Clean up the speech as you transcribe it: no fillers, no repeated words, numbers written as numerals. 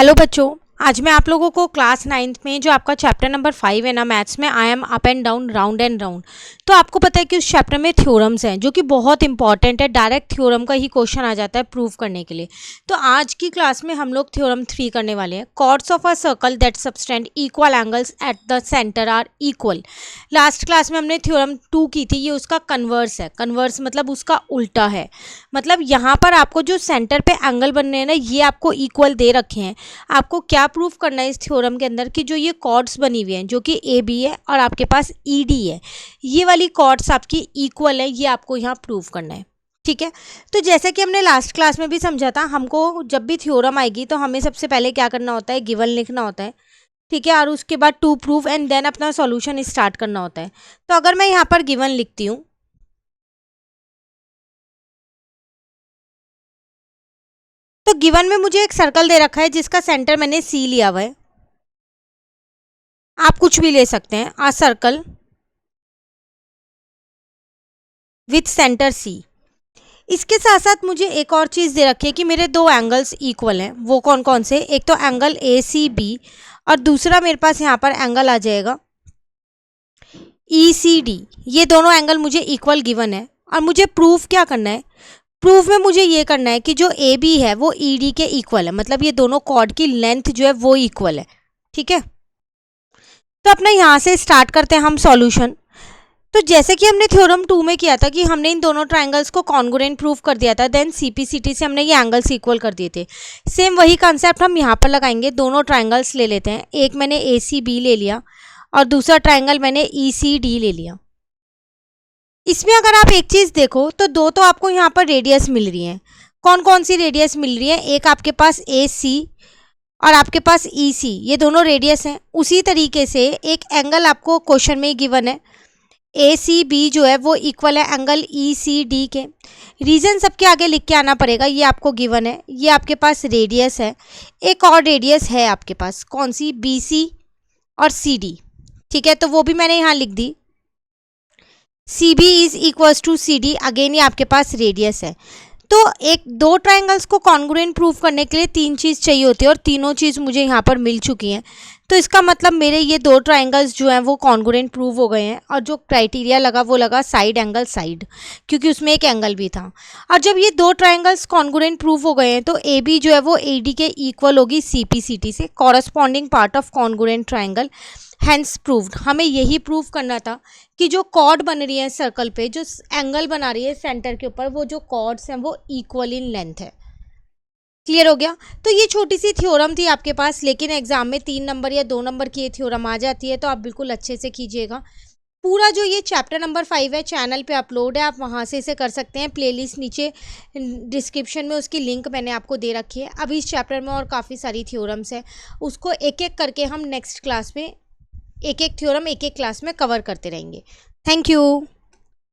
Hello बच्चों, आज मैं आप लोगों को क्लास 9th में जो आपका चैप्टर नंबर 5 है ना मैथ्स में, I am up and down round and round. तो आपको पता है कि उस चैप्टर में थ्योरम्स हैं जो कि बहुत इंपॉर्टेंट है। डायरेक्ट थ्योरम का ही क्वेश्चन आ जाता है प्रूव करने के लिए। तो आज की क्लास में हम लोग थ्योरम 3 करने वाले हैं। Chords of a circle that subtend equal angles at the centre are equal. Last class में हमने थ्योरम 2 की थी, ये उसका कन्वर्स है। कन्वर्स मतलब उसका उल्टा है। मतलब यहाँ पर आपको जो सेंटर पे एंगल बन रहे हैं ना, ये आपको इक्वल दे रखे हैं। आपको क्या प्रूफ करना है इस थ्योरम के अंदर कि जो ये कॉर्ड्स बनी हुई हैं जो कि ए बी है और आपके पास ई डी है, ये वाली कॉर्ड्स आपकी इक्वल है, ये आपको यहाँ प्रूफ करना है। ठीक है, तो जैसे कि हमने लास्ट क्लास में भी समझा था, हमको जब भी थ्योरम आएगी तो हमें सबसे पहले क्या करना होता है, गिवन लिखना होता है। ठीक है, और उसके बाद टू प्रूफ एंड देन अपना सॉल्यूशन स्टार्ट करना होता है। तो अगर मैं यहाँ पर गिवन लिखती हूँ, तो गिवन में मुझे एक सर्कल दे रखा है जिसका सेंटर मैंने सी लिया हुआ है। आप कुछ भी ले सकते हैं। आ सर्कल विथ सेंटर सी। इसके साथ साथ मुझे एक और चीज़ दे रखी है कि मेरे दो एंगल्स इक्वल हैं। वो कौन कौन से? एक तो एंगल ए सी बी और दूसरा मेरे पास यहाँ पर एंगल आ जाएगा ई सी डी। ये दोनों एंगल मुझे इक्वल गिवन है और मुझे प्रूफ क्या करना है? प्रूफ में मुझे ये करना है कि जो ए बी है वो ई डी के इक्वल है। मतलब ये दोनों कॉर्ड की लेंथ जो है वो इक्वल है। ठीक है, तो अपना यहाँ से स्टार्ट करते हैं हम सॉल्यूशन। तो जैसे कि हमने थ्योरम 2 में किया था कि हमने इन दोनों ट्रायंगल्स को कॉन्ग्रुएंट प्रूफ कर दिया था, देन सीपीसीटी से हमने ये एंगल्स इक्वल कर दिए थे। सेम वही कंसेप्ट हम यहाँ पर लगाएंगे। दोनों ट्रायंगल्स ले लेते हैं। एक मैंने ए सी बी ले लिया और दूसरा ट्रायंगल मैंने ई सी डी ले लिया। इसमें अगर आप एक चीज़ देखो तो दो तो आपको यहाँ पर रेडियस मिल रही हैं। कौन कौन सी रेडियस मिल रही है? एक आपके पास ए सी और आपके पास ई सी, ये दोनों रेडियस हैं। उसी तरीके से एक एंगल आपको क्वेश्चन में गिवन है, ए सी बी जो है वो इक्वल है एंगल ई सी डी के। रीजन सबके आगे लिख के आना पड़ेगा। ये आपको गिवन है, ये आपके पास रेडियस है। एक और रेडियस है आपके पास, कौन सी? बी सी और सी डी। ठीक है, तो वो भी मैंने यहाँ लिख दी। C B is equals to C D, again ये आपके पास रेडियस है। तो एक दो ट्रायंगल्स को कॉन्ग्रुएंट प्रूफ करने के लिए तीन चीज़ चाहिए होती है और तीनों चीज़ मुझे यहाँ पर मिल चुकी हैं। तो इसका मतलब मेरे ये दो ट्रायंगल्स जो हैं वो कॉन्ग्रुएंट प्रूव हो गए हैं। और जो क्राइटेरिया लगा वो लगा साइड एंगल साइड, क्योंकि उसमें एक एंगल भी था। और जब ये दो ट्रायंगल्स कॉन्ग्रुएंट प्रूव हो गए हैं तो ए बी जो है वो ए डी के इक्वल होगी सी पी सी टी से, corresponding part of congruent triangle, hence proved. हमें यही प्रूव करना था कि जो कॉर्ड बन रही है सर्कल पे, जो एंगल बना रही है सेंटर के ऊपर, वो जो कॉर्ड्स हैं वो इक्वल इन लेंथ है। क्लियर हो गया? तो ये छोटी सी थ्योरम थी आपके पास, लेकिन एग्जाम में 3 नंबर या 2 नंबर की ये थ्योरम आ जाती है, तो आप बिल्कुल अच्छे से कीजिएगा। पूरा जो ये चैप्टर नंबर 5 है चैनल पे अपलोड है, आप वहाँ से इसे कर सकते हैं। प्लेलिस्ट नीचे डिस्क्रिप्शन में उसकी लिंक मैंने आपको दे रखी है। अभी इस चैप्टर में और काफ़ी सारी थ्योरम्स हैं, उसको एक एक करके हम नेक्स्ट क्लास में एक एक थ्योरम एक एक क्लास में कवर करते रहेंगे। Thank you.